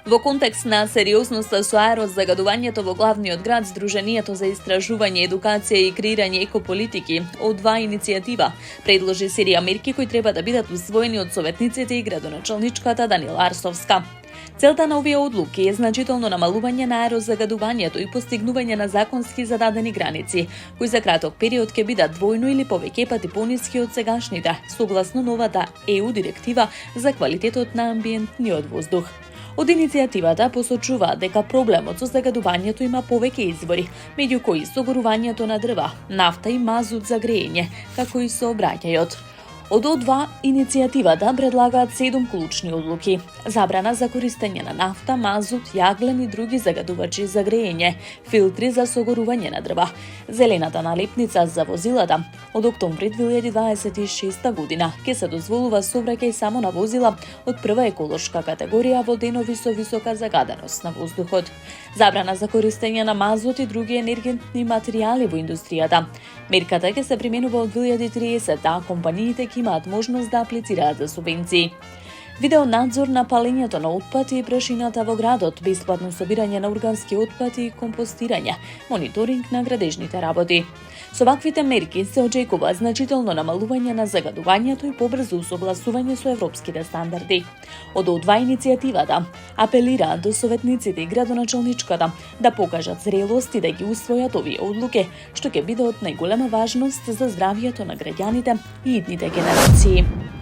Во контекст на сериозноста со аерозагадувањето во главниот град, Сдруженијето за истражување, едукација и креирање екополитики од два иницијатива предложи серија мерки кои треба да бидат усвоени од советниците и градоначалничката Данила Арсовска. Целта на овие одлуки е значително намалување на аерозагадувањето и постигнување на законски зададени граници, кои за краток период ќе бидат двојно или повеќе пати пониски од сегашните, согласно новата ЕУ директива за квалитетот на амбиентниот воздух. Од иницијативата посочуваат дека проблемот со загадувањето има повеќе извори, меѓу кои согорувањето на дрва, нафта и мазут за грејење, како и сообраќајот. Од два иницијативата предлагаат 7 клучни одлуки: забрана за користење на нафта, мазут, јаглен и други загадувачи за грејење, филтри за согорување на дрва, зелената налепница за возилата. Од октомври 2026 година ќе се дозволува сообраќај само на возила од прва еколошка категорија во денови со висока загаденост на воздухот. Забрана за користење на мазут и други енергетни материјали во индустријата. Мерката ќе се применува од 2030, а компаниите ќе имаат можност да аплицираат за субвенции. Видеонадзор на палењето на отпати и прашината во градот, бесплатно собирање на органски отпати и компостирање, мониторинг на градежните работи. Со ваквите мерки се очекува значително намалување на загадувањето и побрзо усогласување со европските стандарди. Од два иницијативата апелираат до советниците и градоначалничката да покажат зрелост и да ги усвојат овие одлуки, што ќе биде од најголема важност за здравјето на граѓаните и идните генерации.